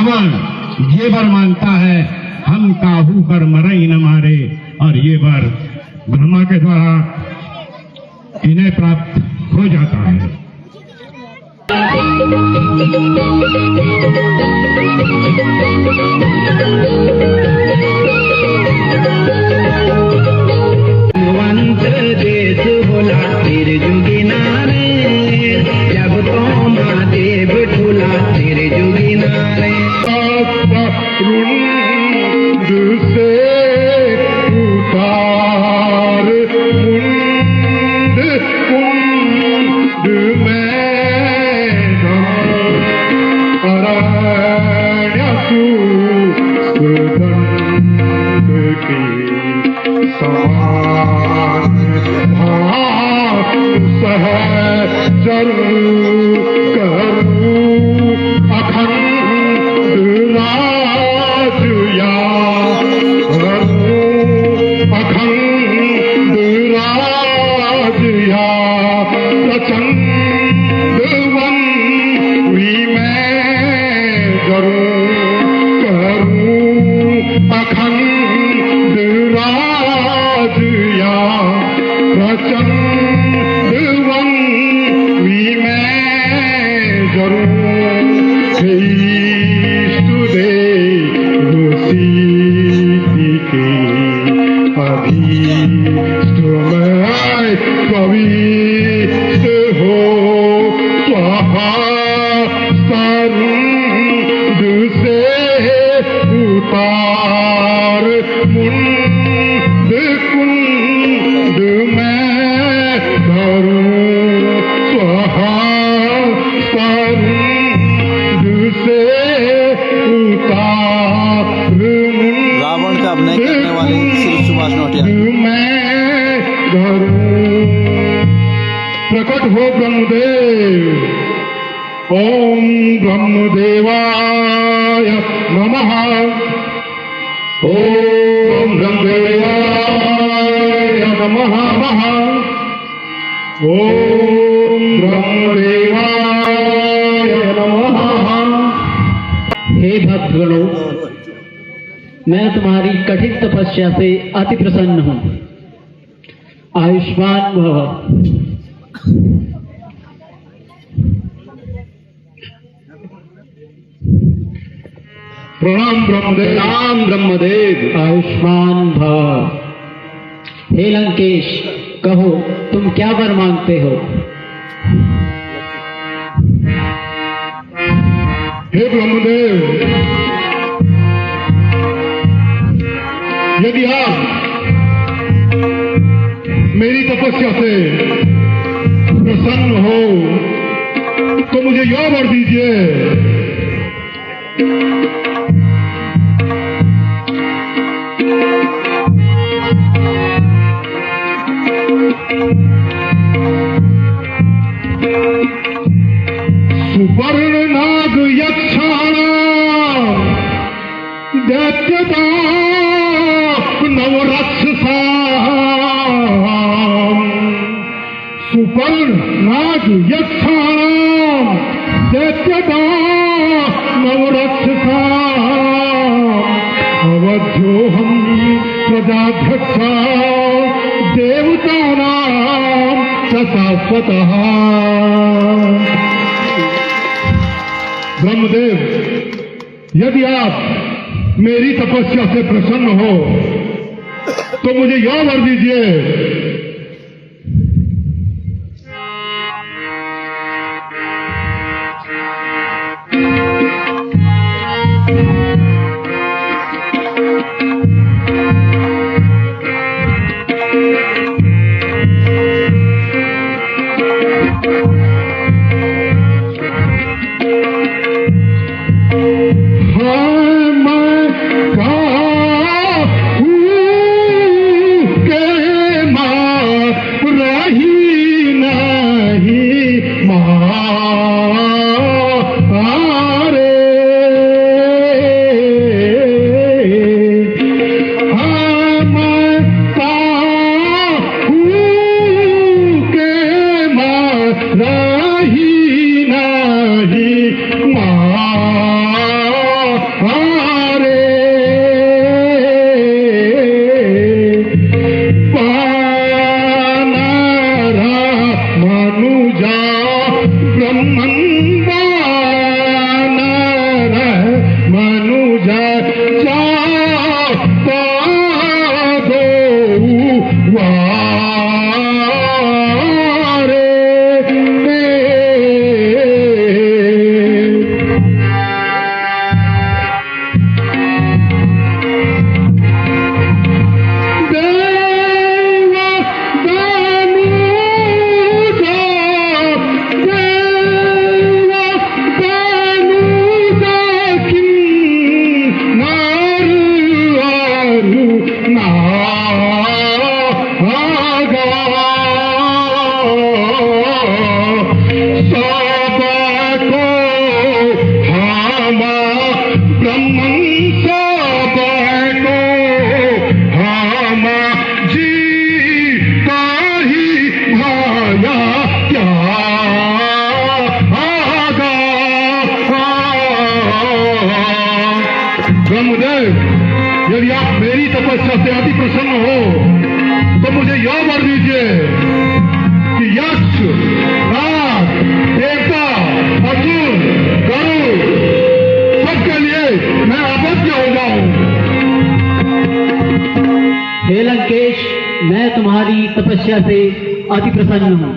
रावण ये वर मांगता है, हम काहू कर मरई न मारे, और ये वर ब्रह्मा के द्वारा इन्हें प्राप्त हो जाता है। देश बोला तेरे जुगी नारे, जब तो महादेव ठुला तेरे जुगी नारे। रुंड से उतार मुंड कुंड में अरण्य सुदंड की समान सहजर करूं अखंड राज या करूं अखंड राज या प्रचंड वन मैं करूं अखंड राज या प्रचंड वन मैं जरूर सीधी के अभीष्ट में कविष्ट हो स्वाहा सरुंड से उतार मुंड कुंड में करूं स्वाहा सरुंड से उतार रावण का अभिनय करने वाले श्री सुभाष नौटियाल। मैं करूं प्रकट हो ब्रह्मदेव। ओम ब्रह्मदेवाय नमः। ओम ब्रह्मदेवाय नमः। ओम ब्रह्मदेवाय नमः। हे भक्तगणों, मैं तुम्हारी कठिन तपस्या से अति प्रसन्न हूं। आयुष्मान भव। प्रणाम ब्रह्मदेव। राम ब्रह्मदेव। आयुष्मान भव। हे लंकेश, कहो तुम क्या वर मांगते हो? हे ब्रह्मदेव, यदि आप मेरी तपस्या से प्रसन्न हो तो मुझे यह वर दीजिए। सुवर्ण नाग यक्षाणा दैत्यदा नवराक्षसा। सुवर्ण नाग यक्षाणा दैत्यदा नवराक्षसा। अवध्योऽहं प्रजाध्यक्षा देवतानां च शाश्वतः। ब्रह्मदेव, यदि आप मेरी तपस्या से प्रसन्न हो तो मुझे यह वर दीजिए। तपस्या से अति प्रसन्न हो तो मुझे यह वर दीजिए कि यक्ष, नाग, देवता, असुर, गरुड़ सबके लिए मैं अवश्य हो जाऊं। हे लंकेश, मैं तुम्हारी तपस्या से अति प्रसन्न हूँ।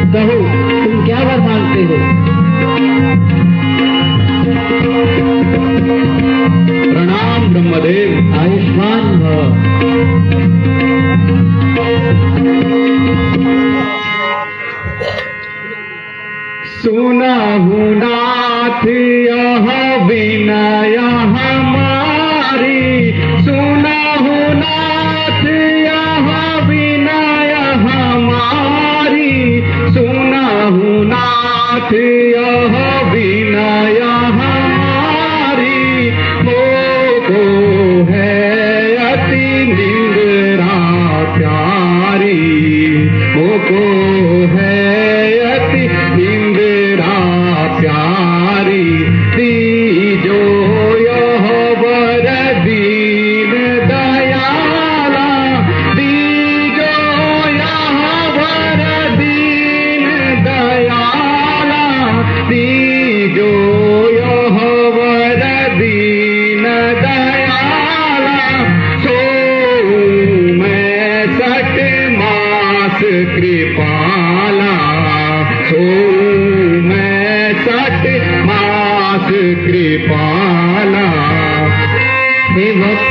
कहो तुम क्या वर मांगते हो? प्रणाम ब्रह्मदेव। आयुष्मान भव। सुना हूँ नाथ यह विनय हमारी, सुना हूँ नाथ यह विनय हमारी, सुना हूँ नाथ यह विनय हमारी, मोको है अति निंद्रा प्यारी, मोको है अति निंद्रा प्यारी, दीजो यह वर दीन दयाला, दीजो यह वर दीन दयाला, दीजो यह वर दीन दयाला, सो मैं सठ मास कृपाला, सो मैं सठ मास कृपाला। हे भक्त,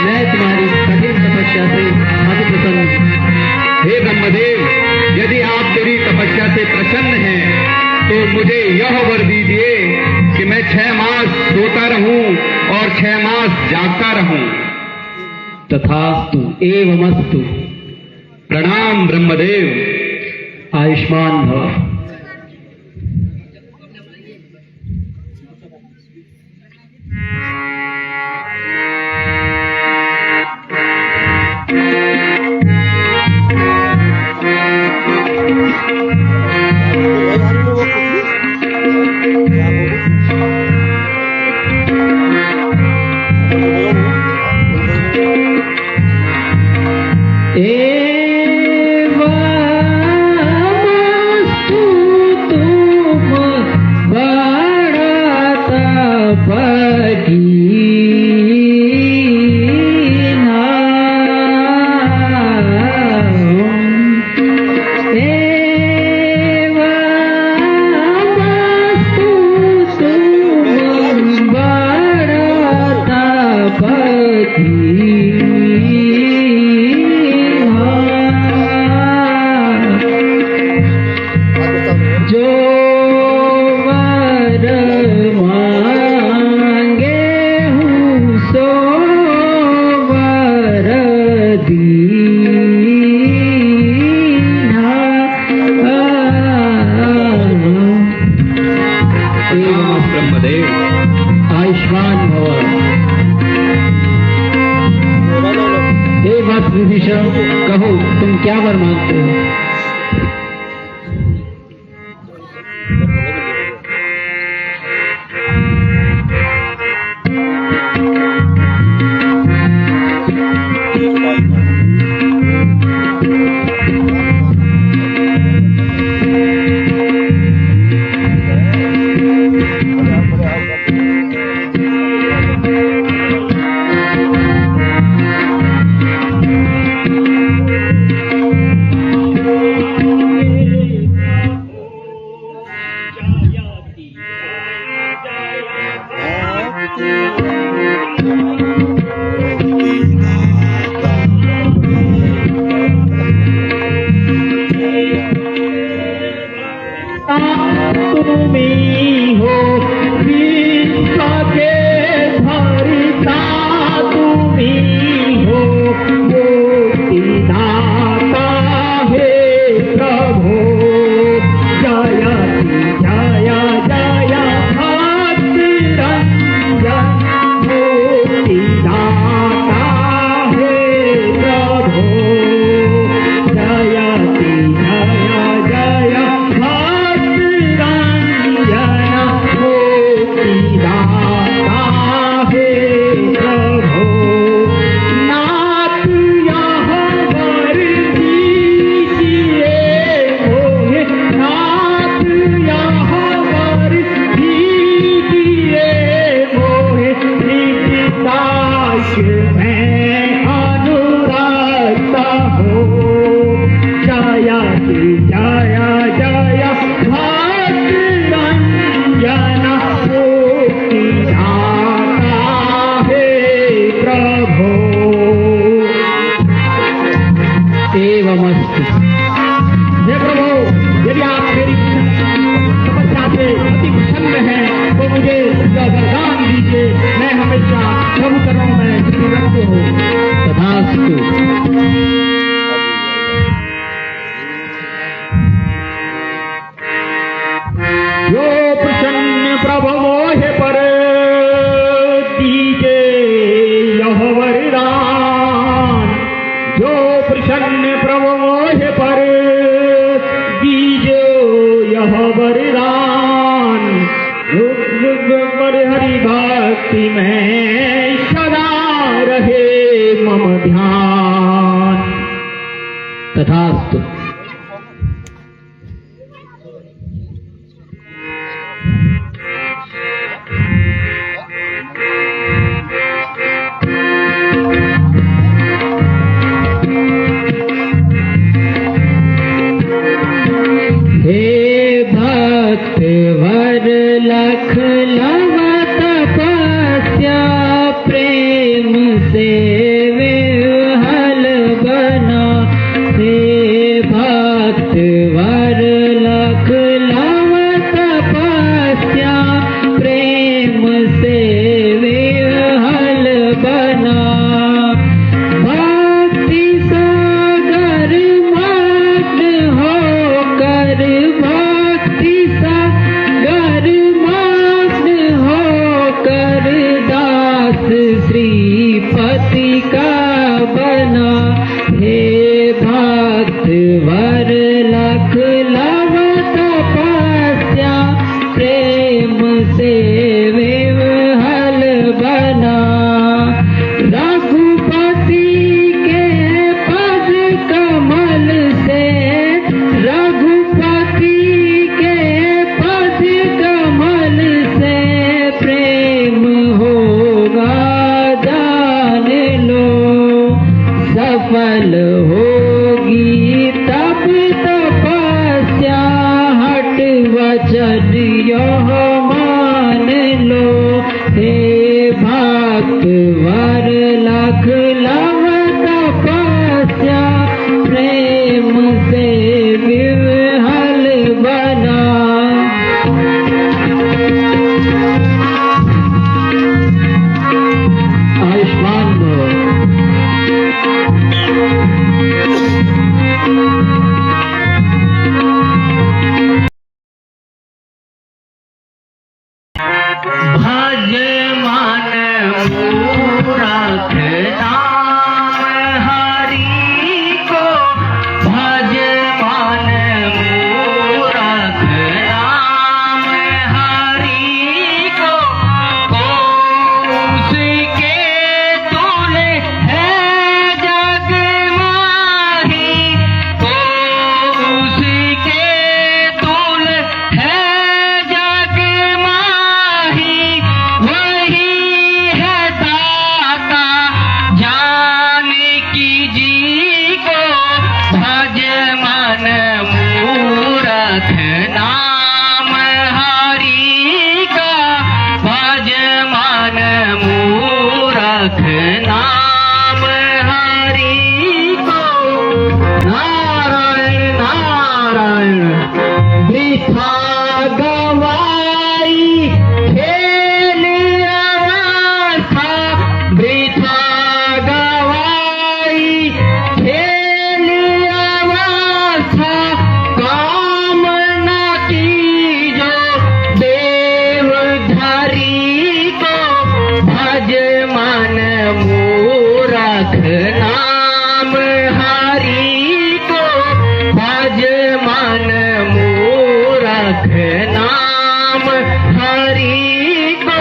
मैं तुम्हारी कठिन तपस्या से अति प्रसन्न हूँ। हे ब्रह्मदेव, यदि आप मेरी तपस्या से प्रसन्न हैं तो मुझे यह वर दीजिए कि मैं 6 मास सोता रहूं और 6 मास जागता रहूं। तथास्तु एवमस्तु। प्रणाम ब्रह्मदेव। आयुष्मान भव। कहो तुम क्या वर मांगते हो? तुम्ही हो, विश्व के भरता तुम्ही हो, मुक्तिदाता हे प्रभु। जय जय जय भक्तरंजन, मुक्तिदाता हे प्रभु। जय जय जय भक्तरंजन, मुक्तिदाता हे प्रभु। नाथ यहाँ वर दीजिए मोहे, नाथ यहाँ वर दीजिए मोहे, निजदास में अनुरक्त हो। जय जय जय भक्तरंजन, मुक्तिदाता हे प्रभु। एवमस्तु। हे प्रभु, यदि आप मेरी समस्या से अति प्रसन्न हैं तो मुझे इसका वरदान दीजिए। मैं हमेशा प्रभु चरणों में स्थिरस्त हूँ। तथास्तु। जो प्रसन्न प्रभु मोहे पर दीजे यह वरदान, जो प्रसन्न प्रभु मोहे पर दीजे यह वरदान। हरि भक्ति में सदा रहे मम ध्यान। तथास्तु। हे भक्त वर लख लव तपस्या, प्रेम से विह्वल बना। हे भक्त वर लख लव तपस्या, प्रेम से विह्वल बना। भक्ति सागर मग्न होकर, भक्ति सागर मग्न होकर, दास श्रीपति का बना। हे भक्त वर लख लव तपस्या, प्रेम से विह्वल बना। रघुपति के पद कमल से, रघुपति के पद कमल से, प्रेम होगा जान लो। सफल होगी तब तपस्या, हट वचन यह मान लो। हे भक्त वर लख लव तपस्या, प्रेम से विह्वल बना। आयुष्मान भव। भज मन पूरा रख नाम हरि को।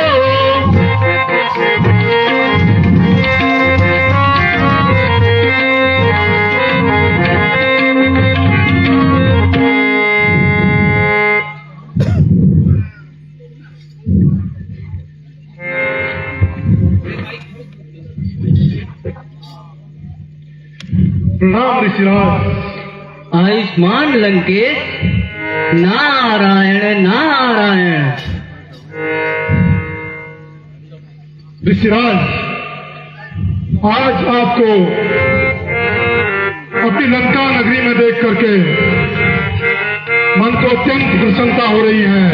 प्रणाम ऋषिराज। आयुष्मान लंकेश, नारायण नारायण। ऋषिराज, आज आपको अपनी लंका नगरी में देख करके मन को अत्यंत प्रसन्नता हो रही है।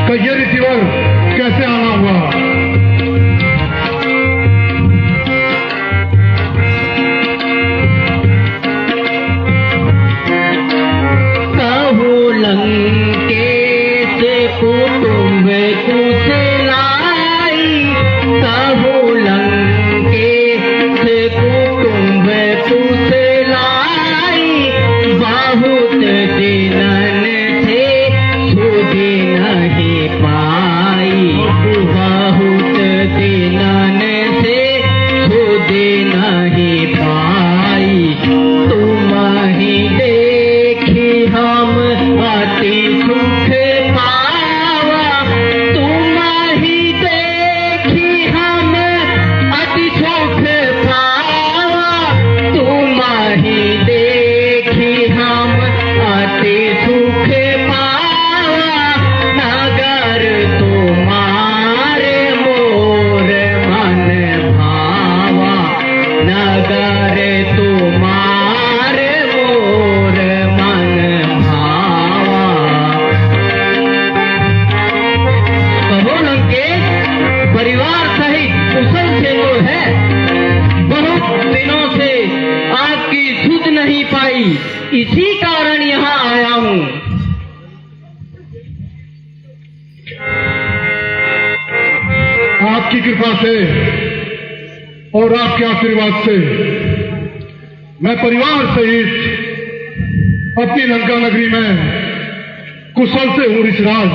कहिए ऋषिवर, कैसे आना हुआ? लंकेश कुटुंब कुशलाई, कहो लंकेश कुटुंब कुशलाई, बहुत दिनन से सुध नहीं पाई, बहुत दिनन से सुध नहीं पाई। तुम ही देखी हम अति सुख पावा, तुम ही देखी हम अति सुख पावा, तुम ही देखी हम अति सुख पावा। नगर तुम्हारे मोर मन भावा, नगर तुम्हारे मोर मन भावा। कहो लंकेश, परिवार सहित कुशल से तो है, बहुत दिनों से आपकी सुध नहीं पाई, इसी कारण यहाँ आया हूँ। आपकी कृपा से और आपके आशीर्वाद से मैं परिवार सहित अपनी लंका नगरी में कुशल से हूँ ऋषिराज।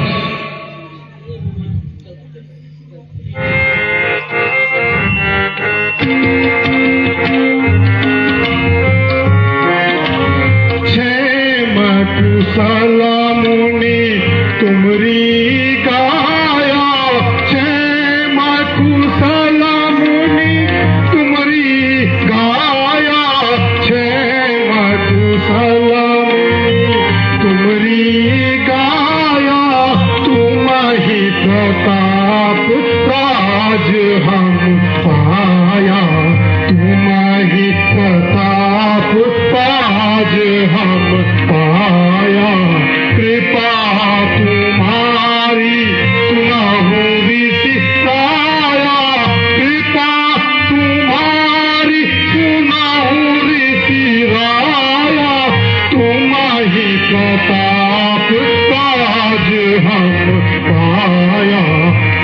क्षेम कुशल मुनि तुमरी गाया, क्षेम कुशल मुनि तुमरी गाया, क्षेम कुशल मुनि तुमरी गाया। तुम ही प्रताप राज हम पाया, तुम ही प्रताप राज हम पाया। कृपा तुम्हारी सुनाहु ऋषिराया, कृपा तुम्हारी सुनाहु ऋषिराया। तुम ही प्रताप राज हम पाया,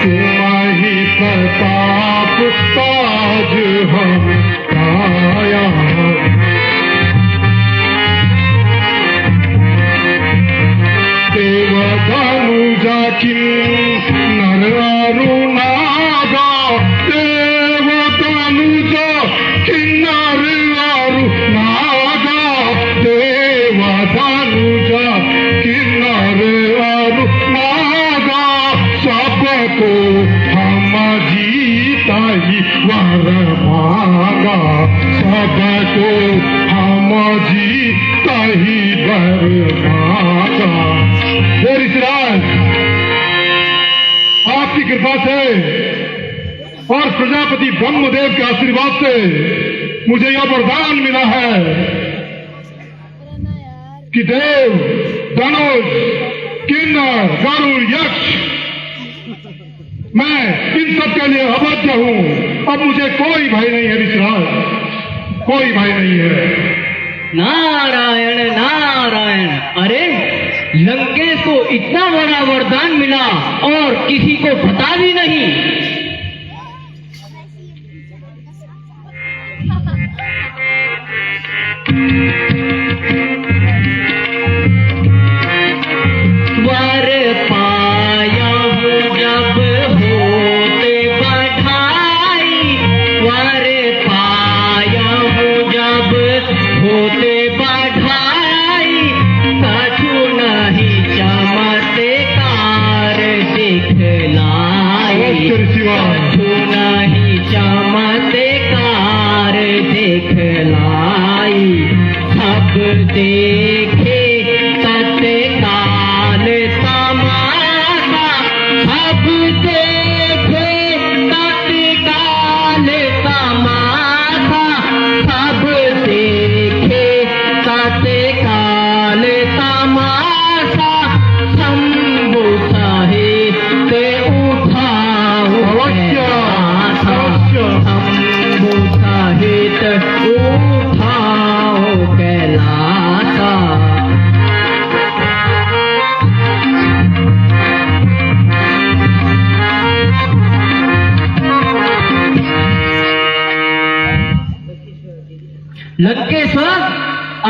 तुम ही प्रताप राज हम पाया। देवधनुजा किं नरनारु नागा, देवधनुजा किन्नर नागा, देवधनुजा किन्नर नागा। सबको हम जीता ही वर मांगा, सबको हम जीता ही वर मांगा। हे ऋषिराज, आपकी कृपा से और प्रजापति ब्रह्मदेव के आशीर्वाद से मुझे यह वरदान मिला है कि देव, धनुष, किन्नर, गरुड़, यक्ष, मैं इन सब के लिए अवध्य हूं। अब मुझे कोई भय नहीं है ऋषिराज, कोई भय नहीं है। नारायण नारायण। अरे, लंकेश को इतना बड़ा वरदान मिला और किसी को पता भी नहीं।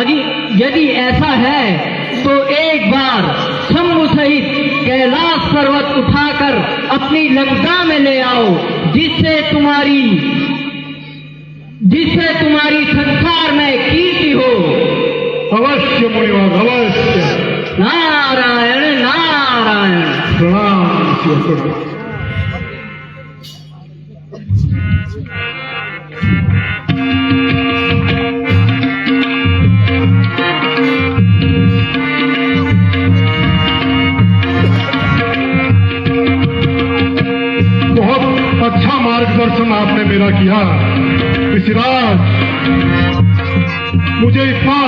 यदि ऐसा है तो एक बार शंभु सहित कैलाश पर्वत उठाकर अपनी लंका में ले आओ, जिससे तुम्हारी संसार में कीर्ति हो। अवश्य मुनिवर, अवश्य। नारायण नारायण। प्रणाम शिव। अच्छा मार्गदर्शन आपने मेरा किया ऋषिराज। मुझे इतना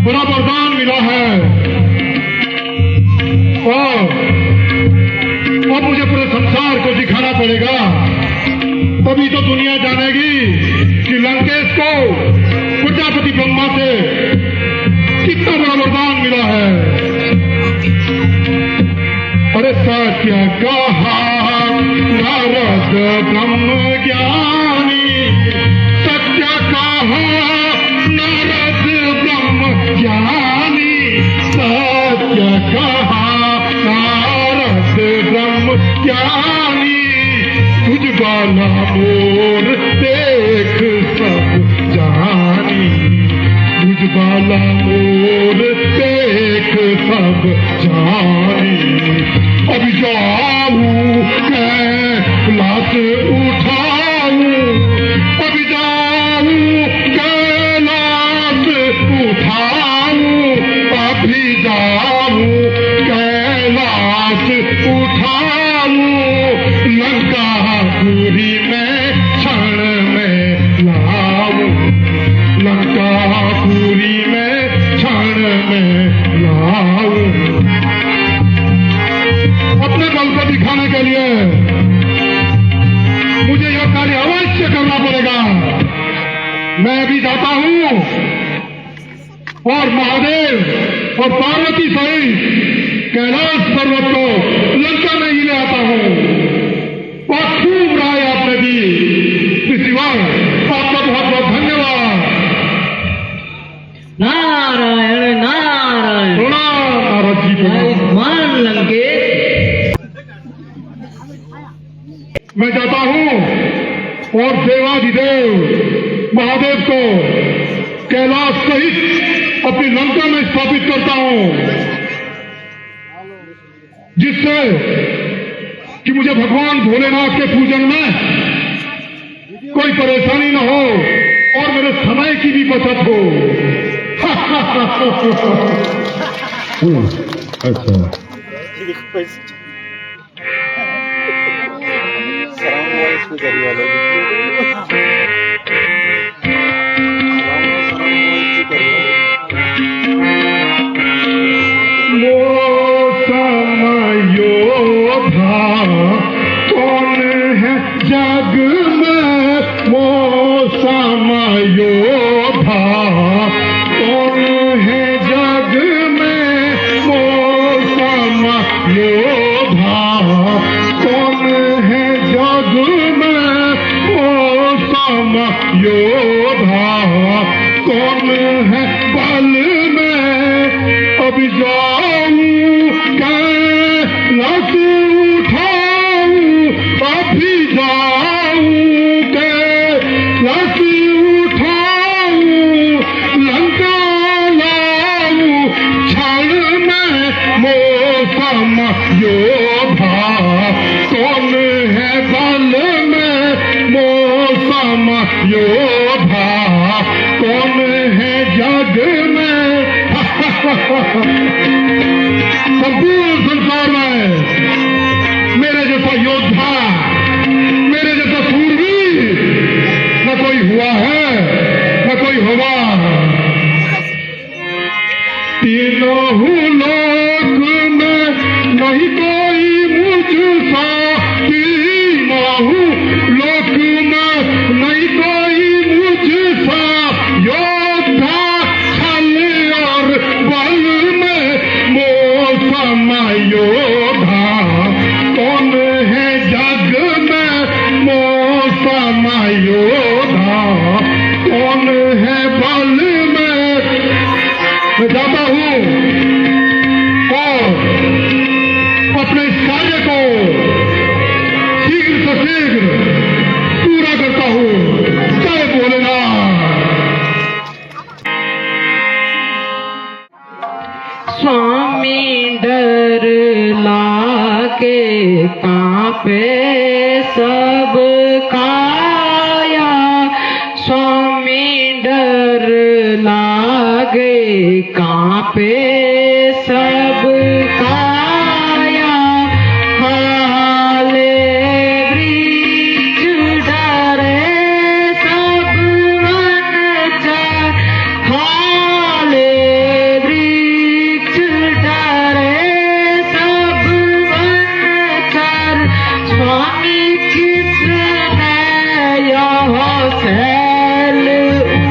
बड़ा वरदान मिला है और अब मुझे पूरे संसार को दिखाना पड़ेगा, तभी तो दुनिया जानेगी कि लंकेश को प्रजापति ब्रह्मा से कितना बड़ा वरदान मिला है। अरे सत्य कहा नारद ब्रह्म ज्ञानी, सत्य कहा नारद ब्रह्म ज्ञानी, सत्य कहा नारद ब्रह्म ज्ञानी, तुझ बाला मोर देख सब जानी, तुझ बाला मोर देख सब जानी। अब जाऊं कैलाश उठाऊं, अब जाऊं कैलाश उठाऊं, अभी जाऊं कैलाश उठाऊं, लंकापुरी में क्षण में लाऊं, लंकापुरी में क्षण में लाऊं। अपने बल को दिखाने के लिए मुझे यह कार्य अवश्य करना पड़ेगा। मैं भी जाता हूं और महादेव और पार्वती सहित कैलाश पर्वत को लंका में ही ले आता हूं। और खूब राय आपने दी ऋषिवर, आपका बहुत बहुत धन्यवाद। नारायण नारायण। प्रणाम नारद जी, आयुष्मान लंकेश। मैं जाता हूं और देवाधिदेव महादेव को कैलाश सहित अपनी लंका में स्थापित करता हूं, जिससे कि मुझे भगवान भोलेनाथ के पूजन में कोई परेशानी न हो और मेरे समय की भी बचत हो। अच्छा, कौन है जग में मौसम योधा, कौन है जग में मौसम योधा, कौन है जग में मौसम योधा, कौन है बल में अब जाऊं कैलाश उठाऊं, अभी जाऊं कैलाश उठाऊं, लंका लाऊं क्षण में मौसम योधा, कौन है बल में मौसम योधा, कौन है जग में संपूर्ण संसार में मेरे जैसा योद्धा, मेरे जैसा सूरवीर न कोई हुआ है न कोई होगा। तीनों लोक में नहीं कोई मुझसा, तीनों लोक में नहीं कोई मुझसा योद्धा, छल और बल में मौसम योधा, कौन है जग में मौसम योधा, कौन है बल स्वामी डर लागे कांपे सब काया, स्वामी डर लागे कांपे सब काया, हाले वृक्ष डरे सब वनचर, हाले वृक्ष डरे सब वनचर, स्वामी किसने यह सैल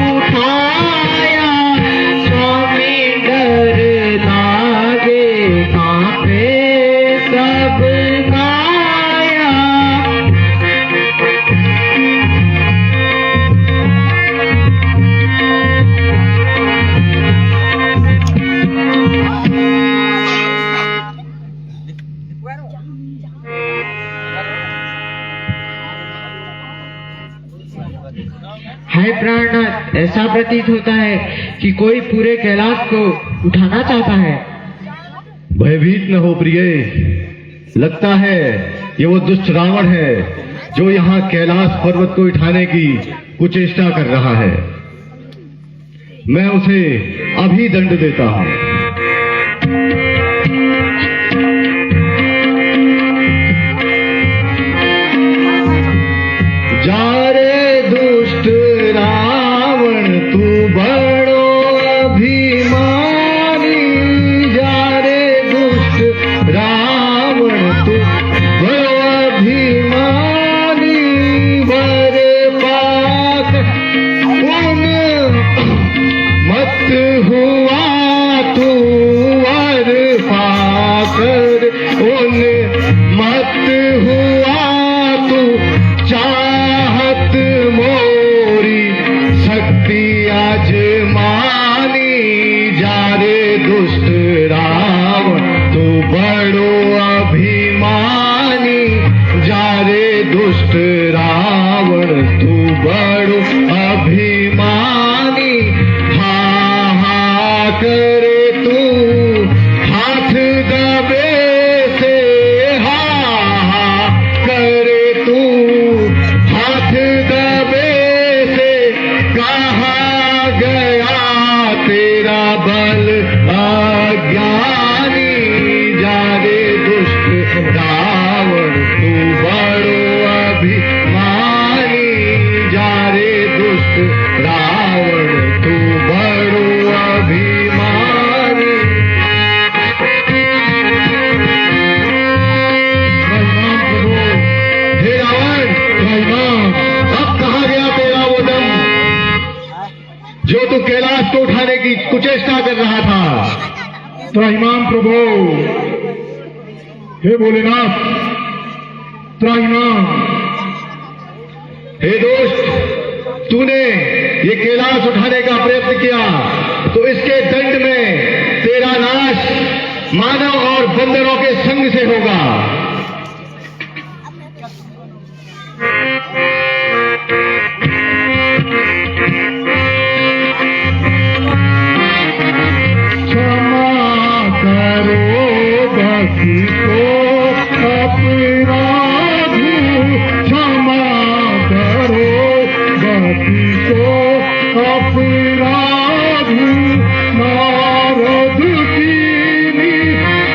उठाया, स्वामी डर लागे कांपे सब काया। हाय प्राणनाथ, ऐसा प्रतीत होता है कि कोई पूरे कैलाश को उठाना चाहता है। भयभीत न हो प्रिय, लगता है ये वो दुष्ट रावण है जो यहाँ कैलाश पर्वत को उठाने की कुचेष्टा कर रहा है। मैं उसे अभी दंड देता हूँ। जा रे दुष्ट रावण तू बड़ो अभिमानी, जा रे दुष्ट रावण तू बड़ो अभिमानी, वर पाक उन मत हुआ तू, वर पाकर उन मत हुआ तू, चाहत मोरी शक्ति आजमानी, जा रे दुष्ट रावण तू बड़ो अभिमानी, जा रे दुष्ट रावण तू बड़ो अभिमानी, हा हा करे तू हाथ दबे से, हा हा करे तू हाथ दबे से, कहा गया तेरा बल अज्ञानी, जा रे दुष्ट रावण तू बड़ो अभिमानी, जा रे दुष्ट रावण तू बड़ो अभिमानी। प्रणाम प्रभु। हे रावण, प्रणाम। अब कहाँ गया तेरा वो दम जो तू कैलाश को उठाने की कुचेष्टा कर रहा था? त्राहिमाम प्रभु। हे भोलेनाथ, त्राहिमाम। हे दोस्त, तूने ये कैलाश उठाने का प्रयत्न किया तो इसके दंड में तेरा नाश मानव और बंदरों के संग से होगा। क्षमा करो भक्ति को अपराधू, क्षमा करो भक्ति को अपराधू, नारद कीनी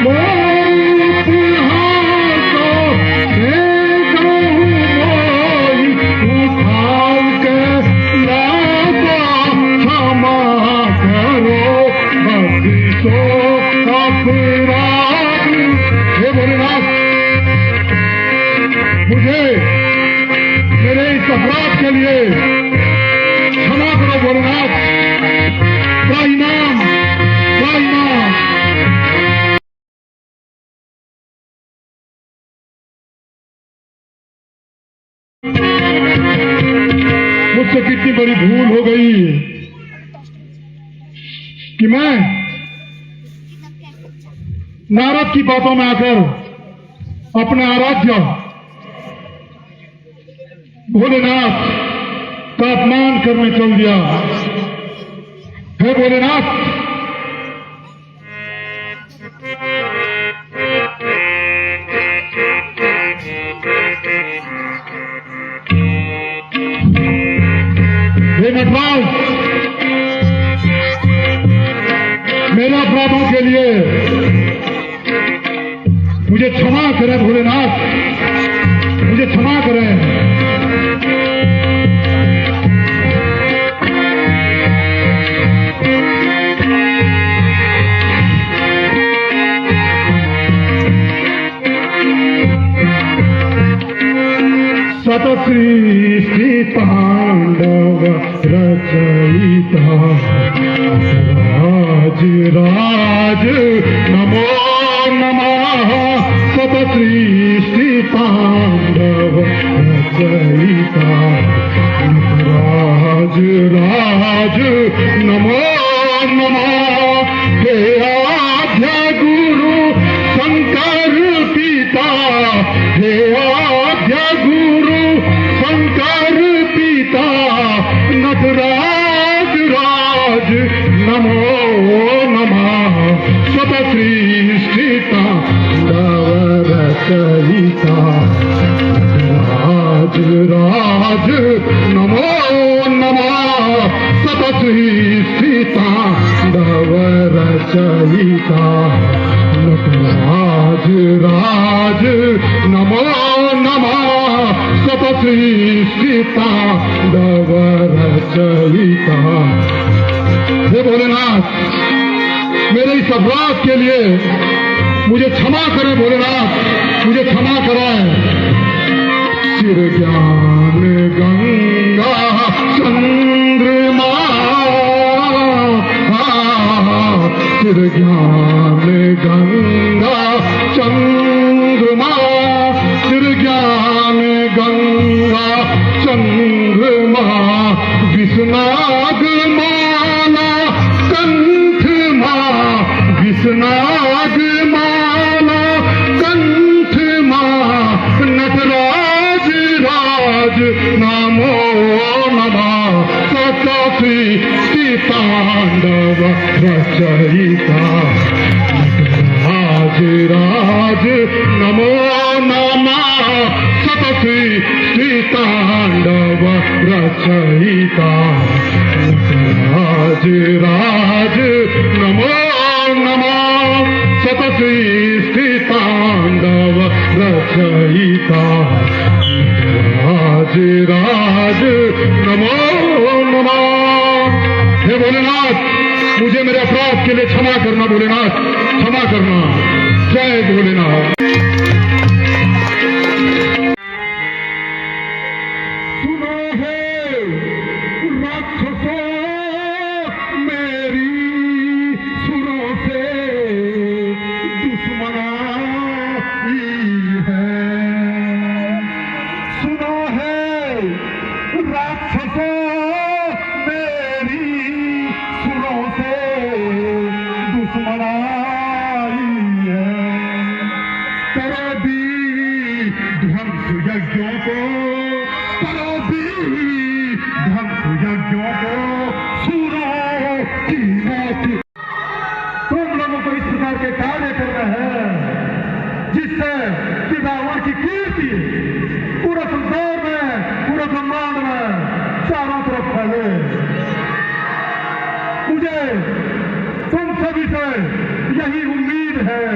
मोप हाथो, देखो मोई उठाव के लाता, क्षमा करो भक्ति को अपराधू। हे भोलेनाथ, मुझे मेरे इस अपराध के लिए क्षमा करो भोलेनाथ। त्राहिमाम, त्राहिमाम। मुझसे कितनी बड़ी भूल हो गई कि मैं नारद की बातों में आकर अपने आराध्य भोलेनाथ का अपमान करने चल दिया। हे भोलेनाथ, मेरे अपराधों के लिए मुझे क्षमा करें भोलेनाथ, मुझे क्षमा करें। सतसृष्टि तांडव रचयिता राज राज नमो नमः। सतसृष्टि तांडव रचयिता राज राज नमो नमः। हे आद्य गुरु शंकर पिता, हे आद्य गुरु शंकर पिता नटराज राज नमो नमः। सतसृष्टिता नवरचयिता राज राज नमो नमः। सतसृष्टिता नवरचयिता नटराज राज नमो नमः। सतसृष्टिता नवरचयिता। हे भोलेनाथ, मेरे इस अपराध के लिए मुझे क्षमा करें भोलेनाथ, मुझे क्षमा कराएं। चिर ज्ञान गंगा चंद्रमा, चिर ज्ञान गंगा चंद्रमा, चिर ज्ञान गंगा चंद्रमा। विष्णाग माला कंठ माँ, विष्णाग माला कंठ माँ। नटराज राज नमो नमः। सतसृष्टि तांडव रचयिता नटराज राज नमो नमः। सतसृष्टि तांडव रचयिता नटराज राज नमो नमः। सतसृष्टि तांडव रचयिता राज राज नमो नमः। हे भोलेनाथ, मुझे मेरे अपराध के लिए क्षमा करना भोलेनाथ, क्षमा करना। जय भोलेनाथ। सुनो है राक्षसों मेरी सुरों से दुश्मनाई है। सुनो है राक्षसों मेरी सुरों से दुश्मनाई है। करो भी ध्वंस यज्ञों को, करो भी ध्वंस यज्ञों को सूरों की मौत। तुम लोगों को इस प्रकार के कार्य करना है जिससे कि रावण की कीर्ति पूरे संसार में, पूरे ब्रह्मांड में चारों तरफ फैले। मुझे तुम सभी से यही उम्मीद है।